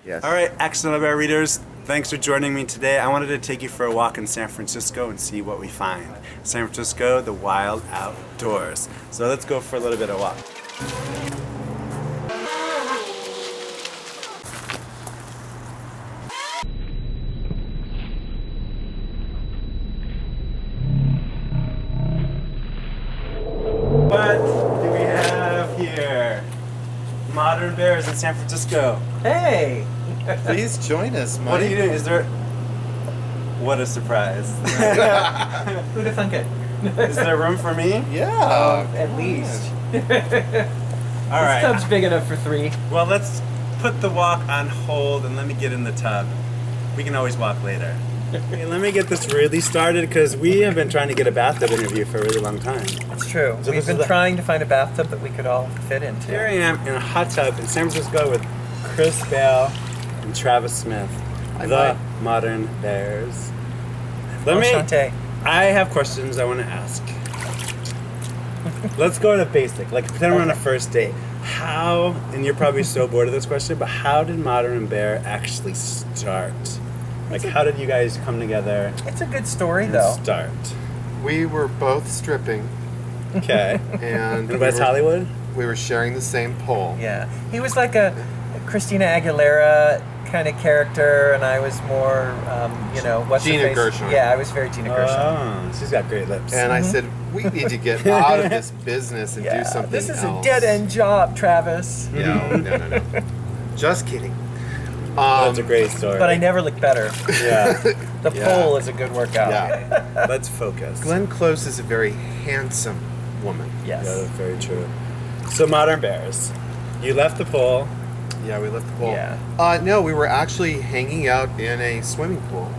Yes. All right, Accidental Bear readers, thanks for joining me today. I wanted to take you for a walk in San Francisco and see what we find. San Francisco, the wild outdoors. So let's go for a little bit of walk. What do we have here? Modern bears in San Francisco. Hey! Please join us, Mike. What are you doing? Is there... What a surprise. Who'd have thunk it? Is there room for me? Yeah. At least. All right. This tub's big enough for 3. Well, let's put the walk on hold and let me get in the tub. We can always walk later. Okay, let me get this really started because we have been trying to get a bathtub interview for a really long time. That's true. So We've this been is the- trying to find a bathtub that we could all fit into. Here I am in a hot tub in San Francisco with Chris Bale and Travis Smith, the Modern Bears. Enchanté. I have questions I want to ask. Let's go to basic. Like, pretend we're on a first date. How, and you're probably so bored of this question, but how did Modern and Bear actually start? Like, how did you guys come together It's a good story, and though. start? We were both stripping, Okay. and In West Hollywood? we were sharing the same pole. Yeah. He was like a Christina Aguilera kind of character, and I was more, what's her Gina face? Gershon. Yeah, I was very Gina Gershon. Oh, she's got great lips. And I said, we need to get out of this business and do something This is else. a dead-end job, Travis. No. Just kidding. That's a great story. But I never looked better. Yeah. The Yeah. pole is a good workout. Yeah. Let's focus. Glenn Close is a very handsome woman. Yes. Yeah, that's very true. So, Modern Bears. You left the pool. Yeah, we left the pool. Yeah. No, we were actually hanging out in a swimming pool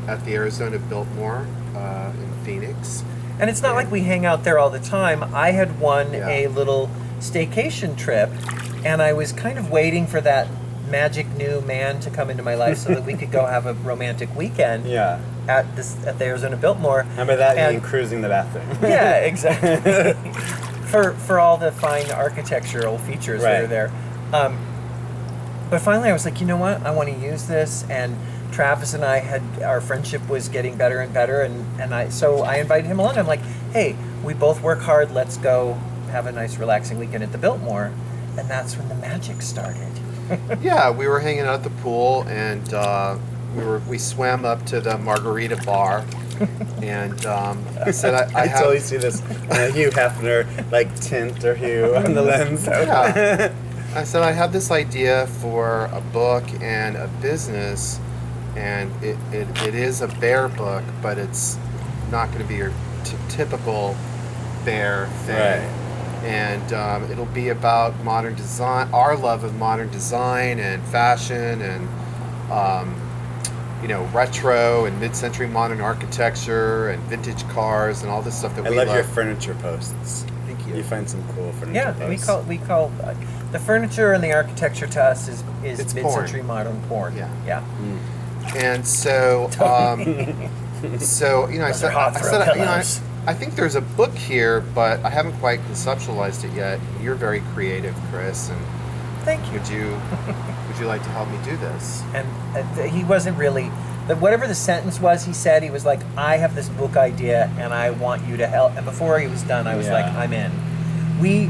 at the Arizona Biltmore in Phoenix. And it's not like we hang out there all the time. I had won Yeah. a little staycation trip, and I was kind of waiting for that magic new man to come into my life so that we could go have a romantic weekend Yeah. at the Arizona Biltmore. And by that, you And- mean cruising the bathroom. Yeah, exactly. for all the fine architectural features that Right. are there. But finally, I was like, you know what? I want to use this. And Travis and I our friendship was getting better and better. So I invited him along. I'm like, hey, we both work hard. Let's go have a nice, relaxing weekend at the Biltmore. And that's when the magic started. Yeah, we were hanging out at the pool, and we swam up to the margarita bar, and I said, I have, totally see this Hugh Hefner, like, tint or hue on the lens. Yeah. I said, I have this idea for a book and a business, and it is a bear book, but it's not going to be your typical bear thing. Right. And it'll be about modern design, our love of modern design and fashion, and retro and mid-century modern architecture and vintage cars and all this stuff that I we love love. your furniture posts. Thank you. You find some cool furniture Yeah, posts. we call the furniture and the architecture to us is It's mid-century modern porn. Yeah. Yeah. And so, I Those said, are hot throw pillows. I think there's a book here, but I haven't quite conceptualized it yet. You're very creative, Chris, and Thank you. would you like to help me do this? And he wasn't really, whatever the sentence was, he said, he was like, I have this book idea and I want you to help. And before he was done, I was like, I'm in. We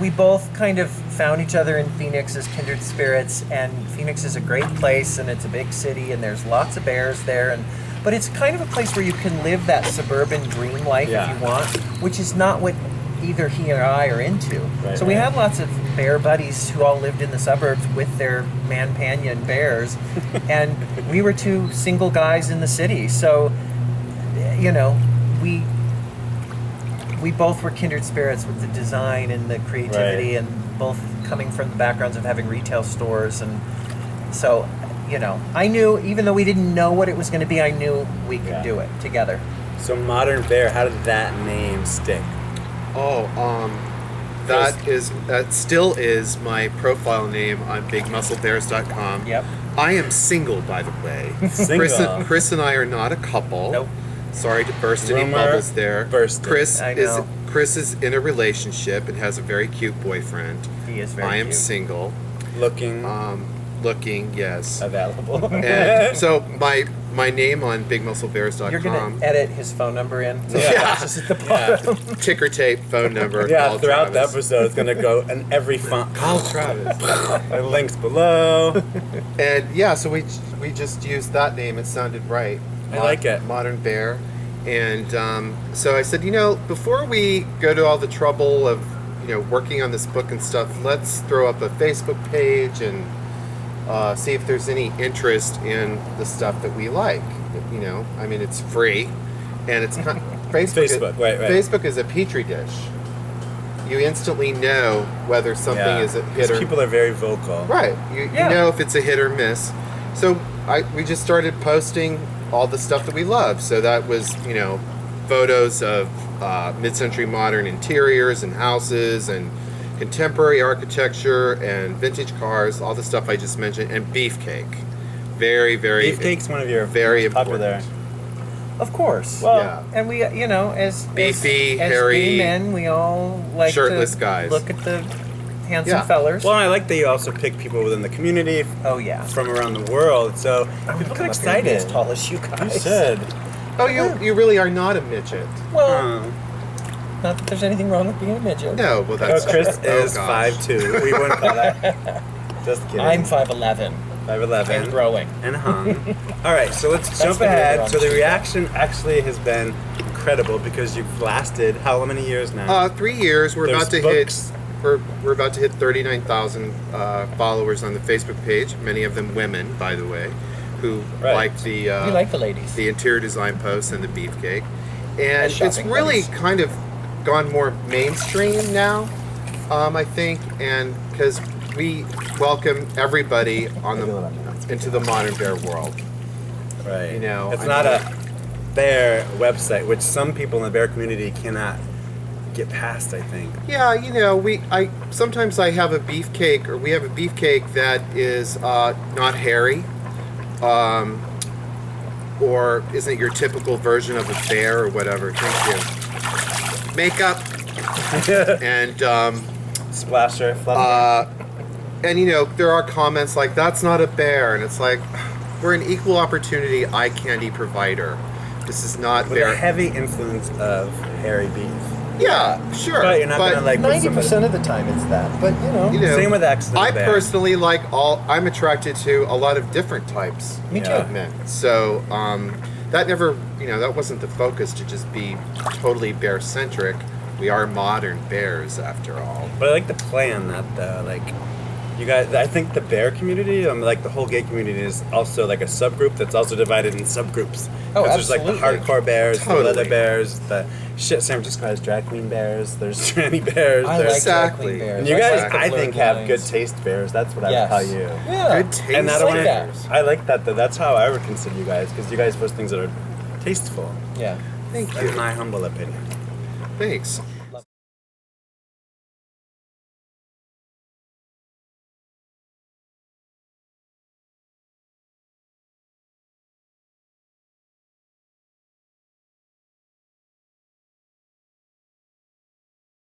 both kind of found each other in Phoenix as kindred spirits, and Phoenix is a great place, and it's a big city, and there's lots of bears there, but it's kind of a place where you can live that suburban dream life if you want, which is not what either he or I are into. Right, so we right. had lots of bear buddies who all lived in the suburbs with their Manpanian bears, and we were two single guys in the city. So, we both were kindred spirits with the design and the creativity, Right. and both coming from the backgrounds of having retail stores. And so, I knew, even though we didn't know what it was going to be, I knew we could do it together. So Modern Bear, how did that name stick? that still is my profile name on BigMuscleBears.com. Yep. I am single, by the way. Single. Chris and I are not a couple. Nope. Sorry to burst any Rumor bubbles there. bursted. I know. Chris is in a relationship and has a very cute boyfriend. He is very I am cute. single. Looking Looking, yes. available. And so my name on BigMuscleBears.com. You're gonna edit his phone number in. Yeah. Just at the bottom. Ticker tape phone number. Yeah, call throughout the Travis. episode, it's gonna go in every font. Call Travis. The links below. And yeah, so we just used that name. It sounded right. I like it. Modern Bear. And so I said, before we go to all the trouble of, working on this book and stuff, let's throw up a Facebook page and see if there's any interest in the stuff that we like. I mean, it's free, and it's kind Facebook, right. Facebook is a petri dish. You instantly know whether something is a hit or people are very vocal. right. You know if it's a hit or miss. So we just started posting all the stuff that we love. So that was photos of mid-century modern interiors and houses and contemporary architecture and vintage cars, all the stuff I just mentioned, and beefcake. Very, very Beefcake's one of your very popular. important. Of course. Well, Yeah. And we, as Beefy, as hairy, gay men, we all like shirtless to guys. look at the handsome Yeah. fellers. Well, I like that you also pick people within the community Oh yeah. from around the world. So people get excited. As tall as you guys. You should. Oh, you really are not a midget. Well, Huh. not that there's anything wrong with being a midget. No, well Oh, that's Chris oh, is gosh. 5'2". We wouldn't call that. Just kidding. I'm 5'11" 5'11". and growing. And hung. All right, so let's jump the hair ahead. on So the the reaction actually has been incredible because you've lasted how many years now? 3 years. We're There's about to books. hit. We're about to hit 39,000 followers on the Facebook page. Many of them women, by the way, who Right. like the We like the ladies. the interior design posts and the beefcake. And As it's shopping really buddies. kind of gone more mainstream now, I think, and because we welcome everybody into the Modern Bear world. Right. I It's not mean- a bear website, which some people in the bear community cannot get past, I think. Yeah, I sometimes I have a beefcake, or we have a beefcake that is not hairy, or isn't your typical version of a bear or whatever. Thank you. Makeup and Splasher, fluff. there are comments like that's not a bear, and it's like we're an equal opportunity eye candy provider. This is not with bear. a heavy influence of hairy beef. Yeah, sure. But you're not gonna like put 90% of the time it's that, but Same with X. I personally like I'm attracted to a lot of different types Me too. of men. So that never, that wasn't the focus to just be totally bear centric. We are modern bears after all. But I like the play on that though. Like, you guys, I think the bear community, like the whole gay community, is also like a subgroup that's also divided in subgroups. Oh, 'Cause there's like the absolutely. hardcore bears, Totally. the leather bears, the San Francisco has drag queen bears. There's tranny bears. I there's, like drag Exactly. queen bears. and you I guys, like the I blurred think, have good lines. taste bears. That's what I would Yes. call you. Yeah. Good taste. And that like one, that. I like that though. That's how I would consider you guys, because you guys post things that are tasteful. Yeah. Thank That's you. my humble opinion. Thanks.